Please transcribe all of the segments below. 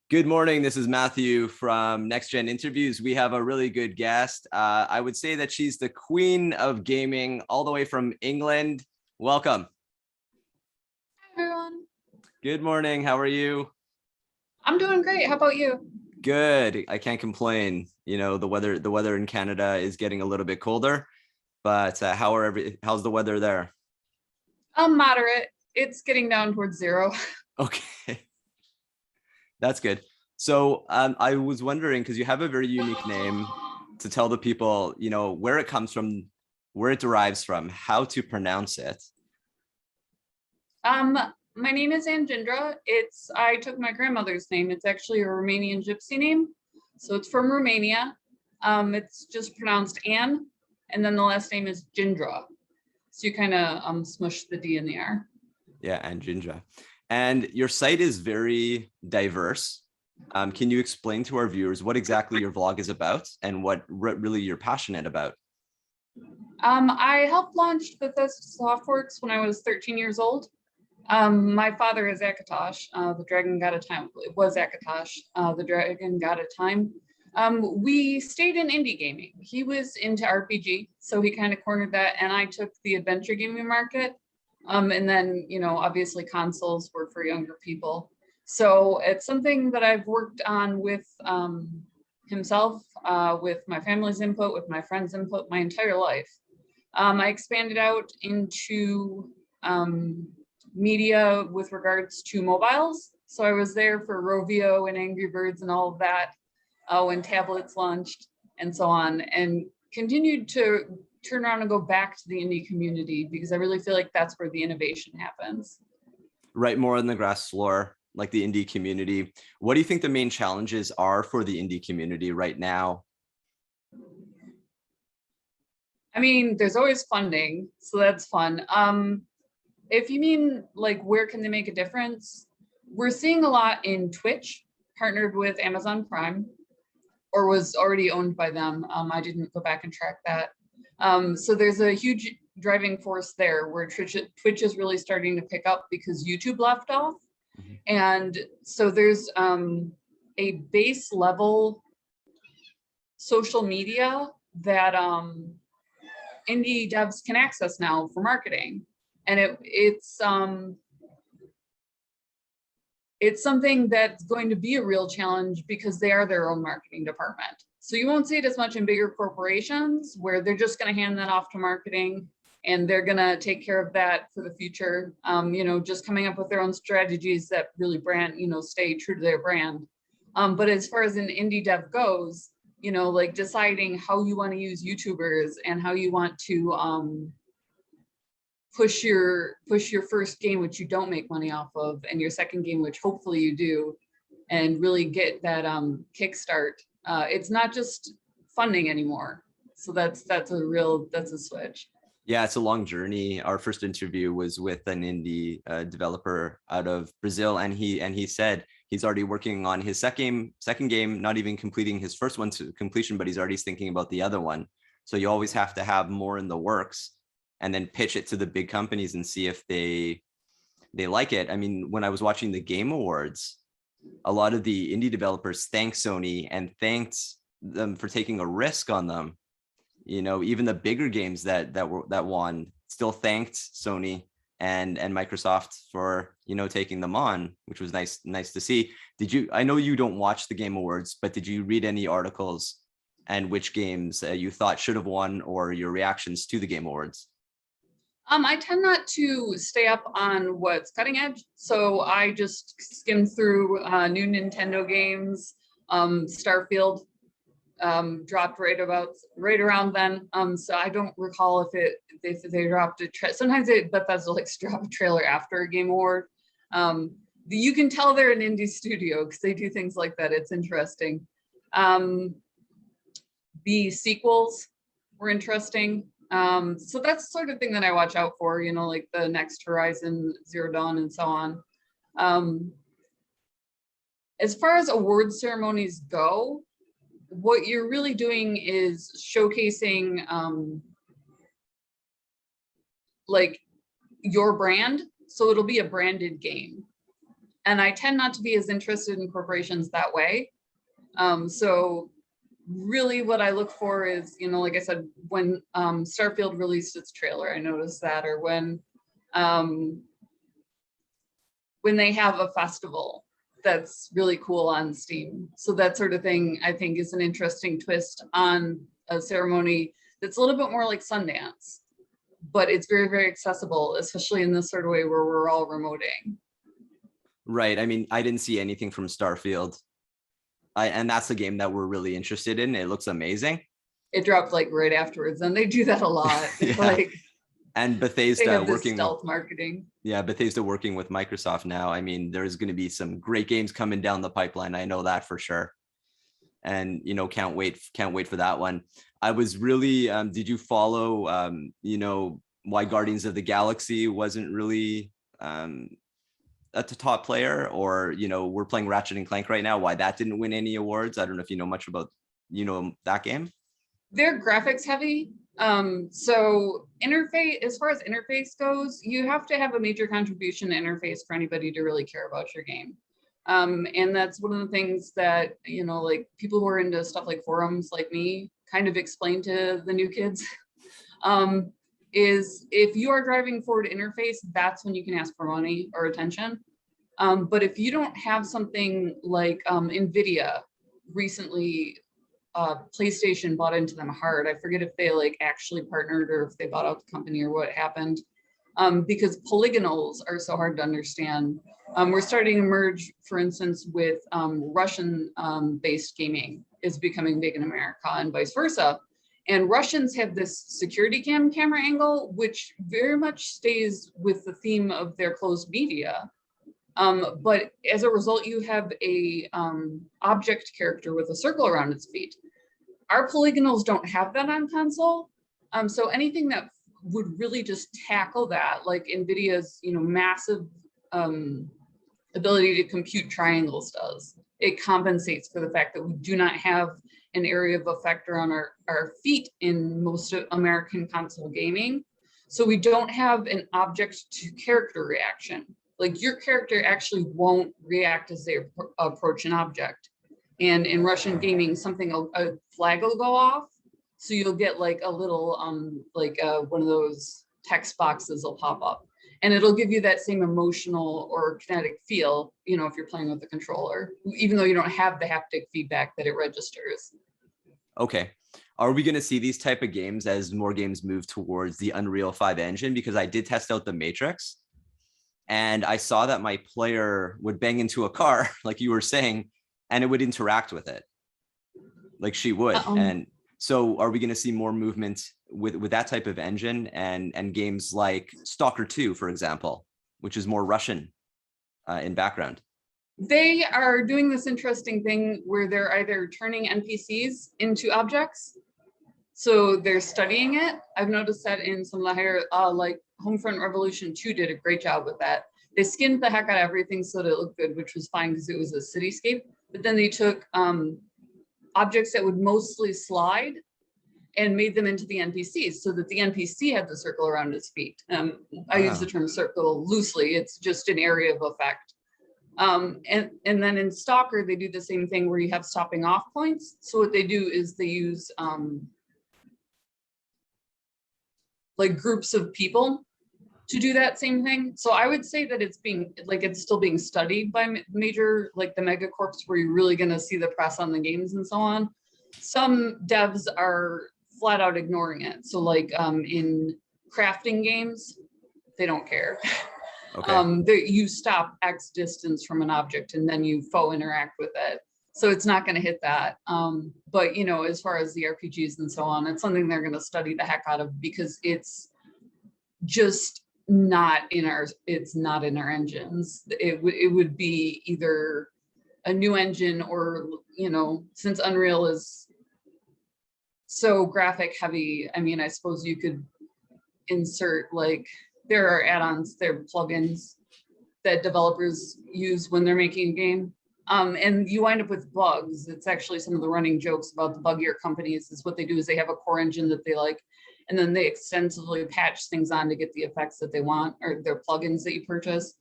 Good morning. This is Matthew from Next Gen Interviews. We have a really good guest. I would say that she's the queen of gaming, all the way from England. Welcome. Hi, everyone. Good morning. How are you? I'm doing great. How about you? Good. I can't complain. You know, the weather in Canada is getting a little bit colder, but how's the weather there? Moderate. It's getting down towards zero. Okay. That's good. So I was wondering, because you have a very unique name, to tell the people, you know, where it comes from, where it derives from, how to pronounce it. My name is Anne Jindra. I took my grandmother's name. It's actually a Romanian gypsy name. So it's from Romania. It's just pronounced Anne, and then the last name is Jindra. So you kind of smush the D in the R. Yeah, Anne Jindra. And your site is very diverse. Can you explain to our viewers what exactly your vlog is about and what really you're passionate about? I helped launch Bethesda Softworks when I was 13 years old. My father is Akatosh, the dragon god of time. It was Akatosh, the dragon god of time. We stayed in indie gaming. He was into RPG, so he kind of cornered that, and I took the adventure gaming market. And then, you know, obviously consoles were for younger people. So it's something that I've worked on with himself, with my family's input, with my friends' input, my entire life. I expanded out into media with regards to mobiles. So I was there for Rovio and Angry Birds and all of that when tablets launched and so on, and continued to turn around and go back to the indie community because I really feel like that's where the innovation happens. Right, more on the grass floor, like the indie community. What do you think the main challenges are for the indie community right now? I mean, there's always funding, so that's fun. If you mean like where can they make a difference, we're seeing a lot in Twitch, partnered with Amazon Prime, or was already owned by them. I didn't go back and track that. So there's a huge driving force there where Twitch is really starting to pick up because YouTube left off. Mm-hmm. And so there's a base level social media that indie devs can access now for marketing. And it's something that's going to be a real challenge because they are their own marketing department. So you won't see it as much in bigger corporations where they're just going to hand that off to marketing and they're going to take care of that for the future. You know, just coming up with their own strategies that really stay true to their brand. But as far as an indie dev goes, you know, like deciding how you want to use YouTubers and how you want to push your first game, which you don't make money off of, and your second game, which hopefully you do, and really get that kickstart. It's not just funding anymore. So that's a switch. Yeah, it's a long journey. Our first interview was with an indie developer out of Brazil, and he said he's already working on his second game, not even completing his first one to completion, but he's already thinking about the other one. So you always have to have more in the works and then pitch it to the big companies and see if they like it. I mean, when I was watching the Game Awards, a lot of the indie developers thanked Sony and thanked them for taking a risk on them. You know, even the bigger games that won still thanked Sony and Microsoft for, you know, taking them on, which was nice to see. I know you don't watch the Game Awards, but did you read any articles and which games you thought should have won, or your reactions to the Game Awards? I tend not to stay up on what's cutting edge, so I just skim through new Nintendo games. Starfield dropped right around then, so I don't recall if they dropped sometimes Bethesda likes to drop a trailer after a Game Award. You can tell they're an indie studio because they do things like that. It's interesting. The sequels were interesting. So that's the sort of thing that I watch out for, you know, like the next Horizon Zero Dawn and so on. As far as award ceremonies go, what you're really doing is showcasing like your brand. So it'll be a branded game. And I tend not to be as interested in corporations that way. So really what I look for is, you know, like I said, when Starfield released its trailer, I noticed that, or when they have a festival that's really cool on Steam. So that sort of thing, I think, is an interesting twist on a ceremony that's a little bit more like Sundance, but it's very, very accessible, especially in this sort of way where we're all remoting. Right. I mean, I didn't see anything from Starfield. And that's the game that we're really interested in. It looks amazing. It dropped like right afterwards, and they do that a lot. Yeah. Like, and they Bethesda have this working stealth marketing. Yeah, Bethesda working with Microsoft now. I mean, there's going to be some great games coming down the pipeline. I know that for sure. And, you know, can't wait for that one. I was really, did you follow, you know, why Guardians of the Galaxy wasn't really a top player, or, you know, we're playing Ratchet and Clank right now, why that didn't win any awards? I don't know if you know much about, you know, that game. They're graphics heavy. So interface, as far as interface goes, you have to have a major contribution to interface for anybody to really care about your game. And that's one of the things that, you know, like people who are into stuff like forums like me kind of explain to the new kids. Is if you are driving forward interface, that's when you can ask for money or attention. But if you don't have something like NVIDIA recently, PlayStation bought into them hard. I forget if they like actually partnered or if they bought out the company or what happened, because polygonals are so hard to understand. We're starting to merge, for instance, with Russian based gaming is becoming big in America and vice versa. And Russians have this security camera angle, which very much stays with the theme of their closed media. But as a result, you have a object character with a circle around its feet. Our polygonals don't have that on console. So anything that would really just tackle that, like NVIDIA's, you know, massive ability to compute triangles does, it compensates for the fact that we do not have an area of effector on our feet in most of American console gaming. So we don't have an object to character reaction. Like your character actually won't react as they approach an object. And in Russian gaming, a flag will go off. So you'll get like a little, one of those text boxes will pop up. And it'll give you that same emotional or kinetic feel, you know, if you're playing with the controller, even though you don't have the haptic feedback that it registers. Okay. Are we going to see these type of games as more games move towards the Unreal 5 engine? Because I did test out the Matrix and I saw that my player would bang into a car, like you were saying, and it would interact with it like she would. And so are we going to see more movement with that type of engine and games like Stalker 2, for example, which is more Russian in background? They are doing this interesting thing where they're either turning NPCs into objects. So they're studying it. I've noticed that in some of the higher, like Homefront Revolution 2 did a great job with that. They skinned the heck out of everything so that it looked good, which was fine because it was a cityscape. But then they took objects that would mostly slide and made them into the NPCs so that the NPC had the circle around its feet. I use the term circle loosely. It's just an area of effect. And then in Stalker, they do the same thing where you have stopping off points. So what they do is they use like groups of people to do that same thing. So I would say that it's still being studied by major, like the megacorps, where you're really going to see the press on the games and so on. Some devs are flat out ignoring it. So like in crafting games, they don't care. Okay. You stop X distance from an object and then you faux interact with it. So it's not going to hit that. But, you know, as far as the RPGs and so on, it's something they're going to study the heck out of because it's just not in our engines. It would be either a new engine or, you know, since Unreal is so graphic heavy, I mean, I suppose you could insert like, there are add-ons, there are plugins that developers use when they're making a game. And you wind up with bugs. It's actually some of the running jokes about the buggier companies is what they do is they have a core engine that they like, and then they extensively patch things on to get the effects that they want, or their plugins that you purchase.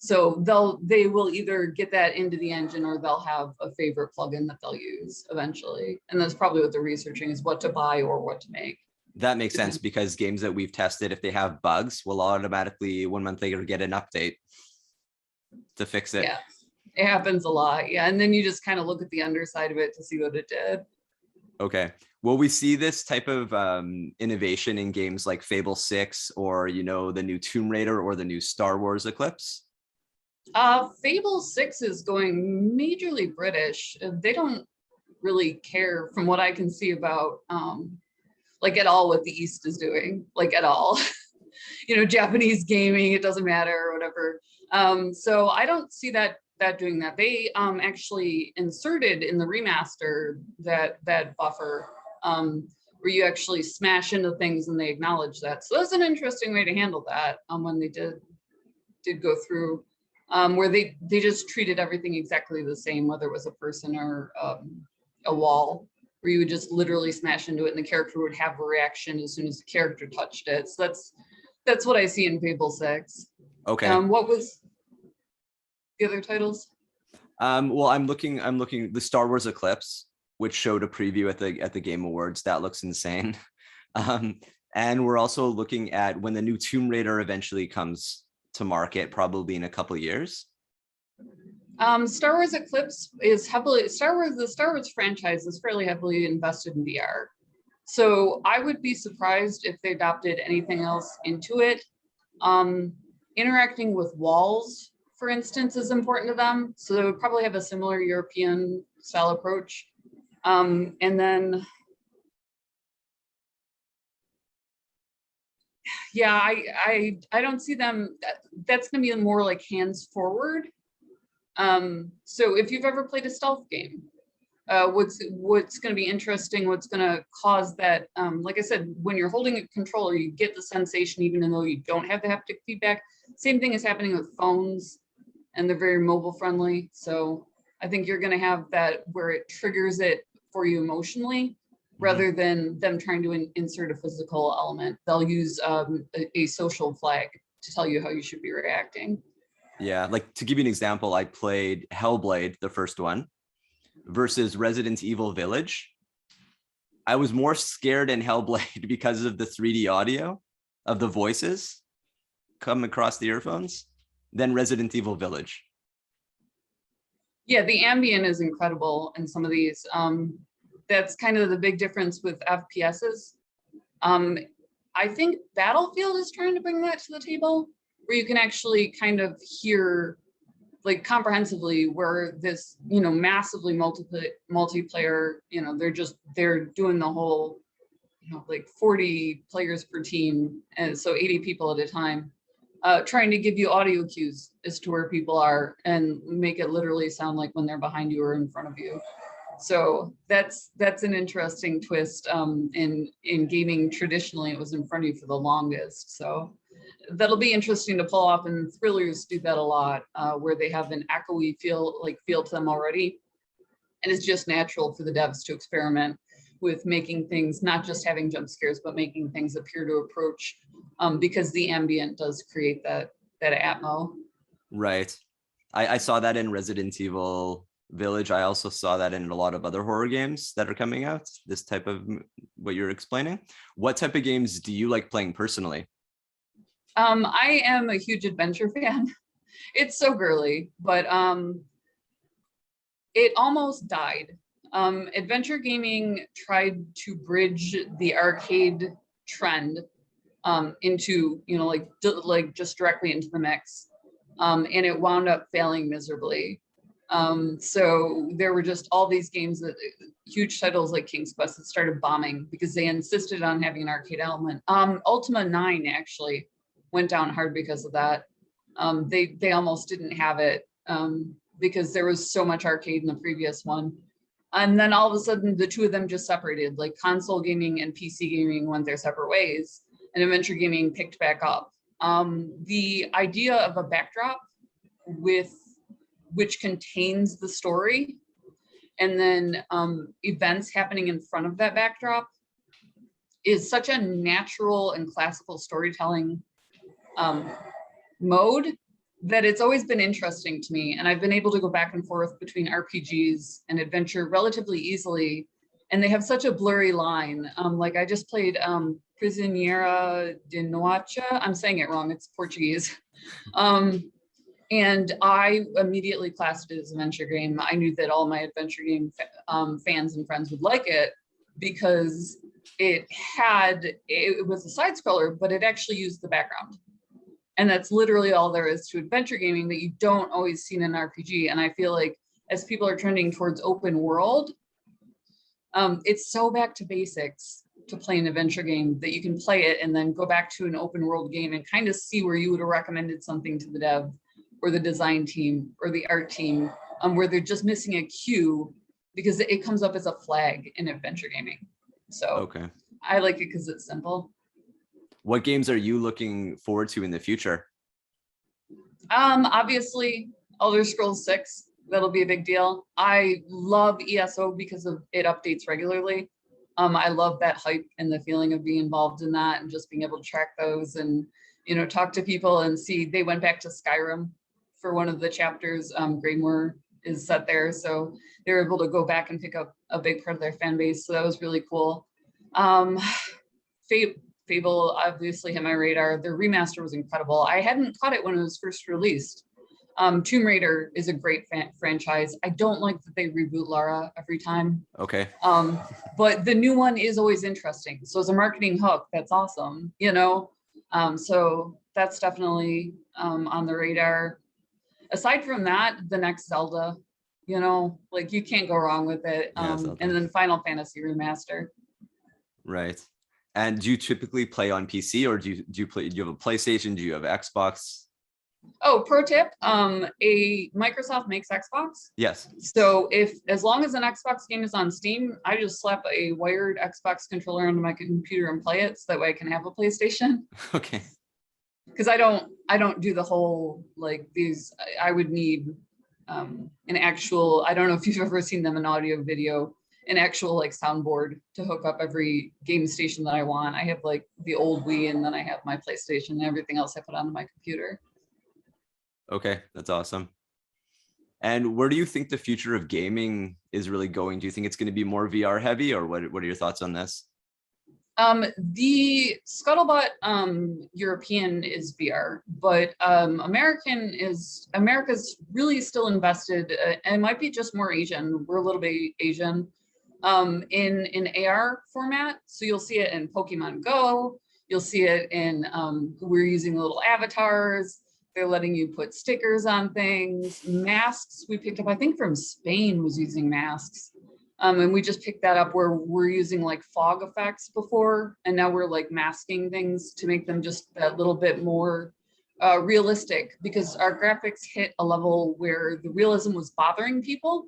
So they will either get that into the engine or they'll have a favorite plugin that they'll use eventually. And that's probably what they're researching, is what to buy or what to make. That makes sense, because games that we've tested, if they have bugs, will automatically 1 month later get an update to fix it. Yeah, it happens a lot. Yeah, and then you just kind of look at the underside of it to see what it did. Okay. Will we see this type of innovation in games like Fable 6 or, you know, the new Tomb Raider or the new Star Wars Eclipse? Fable 6 is going majorly British. They don't really care, from what I can see, about like at all what the East is doing, like at all. You know, Japanese gaming, it doesn't matter or whatever. So I don't see that doing that. They actually inserted in the remaster that buffer where you actually smash into things and they acknowledge that. So that's an interesting way to handle that when they did go through, where they just treated everything exactly the same, whether it was a person or a wall, where you would just literally smash into it and the character would have a reaction as soon as the character touched it. So that's what I see in Fable 6. Okay. What was the other titles? Well, I'm looking the Star Wars Eclipse, which showed a preview at the Game Awards. That looks insane. And we're also looking at when the new Tomb Raider eventually comes to market, probably in a couple of years. Star Wars Eclipse is the Star Wars franchise is fairly heavily invested in VR. So I would be surprised if they adopted anything else into it. Interacting with walls, for instance, is important to them. So they would probably have a similar European style approach. And then, yeah, I don't see them, that's gonna be more like hands forward. So if you've ever played a stealth game, what's going to be interesting, what's going to cause that, like I said, when you're holding a controller, you get the sensation even though you don't have the haptic feedback. Same thing is happening with phones, and they're very mobile friendly. So I think you're going to have that where it triggers it for you emotionally, rather than them trying to insert a physical element. They'll use a social flag to tell you how you should be reacting. Yeah, like to give you an example, I played Hellblade, the first one, versus Resident Evil Village. I was more scared in Hellblade because of the 3D audio of the voices come across the earphones than Resident Evil Village. Yeah, the ambient is incredible in some of these. That's kind of the big difference with FPSs. I think Battlefield is trying to bring that to the table, where you can actually kind of hear like comprehensively where this, you know, massively multiplayer, you know, they're doing the whole, you know, like 40 players per team, and so 80 people at a time, trying to give you audio cues as to where people are and make it literally sound like when they're behind you or in front of you. So that's an interesting twist. In gaming, traditionally it was in front of you for the longest. So that'll be interesting to pull off, and thrillers do that a lot, where they have an echoey feel to them already. And it's just natural for the devs to experiment with making things, not just having jump scares, but making things appear to approach, because the ambient does create that atmo. Right. I saw that in Resident Evil Village. I also saw that in a lot of other horror games that are coming out, this type of what you're explaining. What type of games do you like playing personally? I am a huge adventure fan. It's so girly, but it almost died. Adventure gaming tried to bridge the arcade trend into, you know, like just directly into the mix, and it wound up failing miserably. So there were just all these games that huge titles like King's Quest that started bombing because they insisted on having an arcade element. Ultima 9 actually went down hard because of that. They almost didn't have it because there was so much arcade in the previous one. And then all of a sudden the two of them just separated, like console gaming and PC gaming went their separate ways, and adventure gaming picked back up. The idea of a backdrop which contains the story, and then events happening in front of that backdrop is such a natural and classical storytelling mode that it's always been interesting to me. And I've been able to go back and forth between RPGs and adventure relatively easily. And they have such a blurry line. Like I just played Prisioneira de Noite. I'm saying it wrong, it's Portuguese. And I immediately classed it as an adventure game. I knew that all my adventure game fans and friends would like it because it was a side scroller, but it actually used the background. And that's literally all there is to adventure gaming that you don't always see in an RPG. And I feel like as people are trending towards open world, it's so back to basics to play an adventure game that you can play it and then go back to an open world game and kind of see where you would have recommended something to the dev or the design team or the art team, where they're just missing a cue because it comes up as a flag in adventure gaming. So okay. I like it because it's simple. What games are you looking forward to in the future? Obviously, Elder Scrolls 6, that'll be a big deal. I love ESO because of it updates regularly. I love that hype and the feeling of being involved in that and just being able to track those and, you know, talk to people and see they went back to Skyrim for one of the chapters. Greymoor is set there, so they were able to go back and pick up a big part of their fan base. So that was really cool. Fable obviously hit my radar. Their remaster was incredible. I hadn't caught it when it was first released. Tomb Raider is a great franchise. I don't like that they reboot Lara every time. Okay. But the new one is always interesting. So as a marketing hook, that's awesome, you know? So that's definitely on the radar. Aside from that, the next Zelda, you know, like you can't go wrong with it. Yeah, and then Final Fantasy Remaster. Right. And do you typically play on PC or do you have a PlayStation? Do you have Xbox? Oh, pro tip, Microsoft makes Xbox. Yes. So as long as an Xbox game is on Steam, I just slap a wired Xbox controller onto my computer and play it so that way I can have a PlayStation. Okay. Because I don't do the whole, like these, I would need an actual, I don't know if you've ever seen them in audio video, an actual like soundboard to hook up every game station that I want. I have like the old Wii and then I have my PlayStation and everything else I put onto my computer. Okay, that's awesome. And where do you think the future of gaming is really going? Do you think it's going to be more VR heavy, or what are your thoughts on this? The Scuttlebutt European is VR, but America's really still invested, and it might be just more Asian. We're a little bit Asian in AR format. So you'll see it in Pokemon Go. You'll see it in we're using little avatars. They're letting you put stickers on things. Masks we picked up, I think from Spain was using masks. And we just picked that up where we're using like fog effects before. And now we're like masking things to make them just that little bit more realistic, because our graphics hit a level where the realism was bothering people.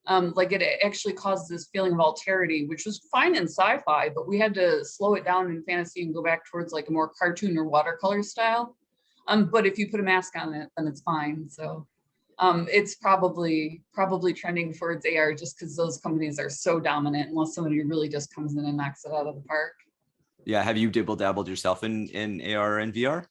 Like it actually caused this feeling of alterity, which was fine in sci-fi, but we had to slow it down in fantasy and go back towards like a more cartoon or watercolor style. But if you put a mask on it, then it's fine. So it's probably trending towards AR just because those companies are so dominant unless somebody really just comes in and knocks it out of the park. Yeah. Have you dabbled yourself in AR and VR?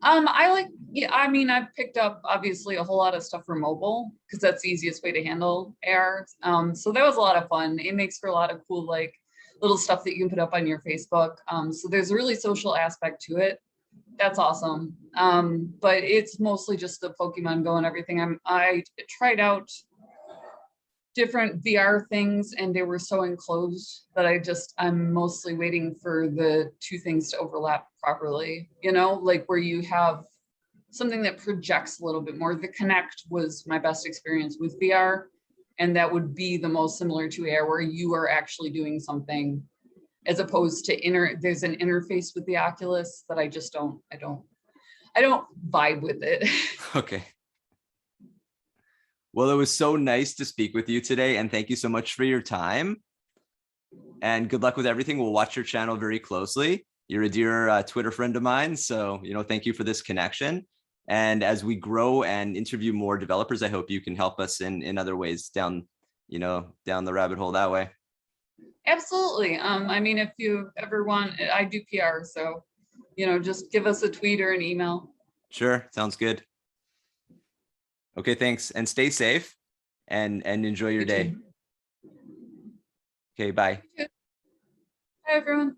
I've picked up obviously a whole lot of stuff for mobile because that's the easiest way to handle AR. So that was a lot of fun. It makes for a lot of cool, like little stuff that you can put up on your Facebook. So there's a really social aspect to it. That's awesome. But it's mostly just the Pokemon Go and everything. I tried out different VR things and they were so enclosed that I'm mostly waiting for the two things to overlap properly, you know, like where you have something that projects a little bit more. The Kinect was my best experience with VR, and that would be the most similar to AR where you are actually doing something, as opposed to there's an interface with the Oculus that I don't vibe with it. Okay. Well, it was so nice to speak with you today, and thank you so much for your time. And good luck with everything. We'll watch your channel very closely. You're a dear Twitter friend of mine, so thank you for this connection. And as we grow and interview more developers, I hope you can help us in other ways down the rabbit hole that way. Absolutely. If you ever want, I do PR, so just give us a tweet or an email. Sure, sounds good. Okay, thanks, and stay safe, and enjoy your You day. too. Okay, bye. Hi, everyone.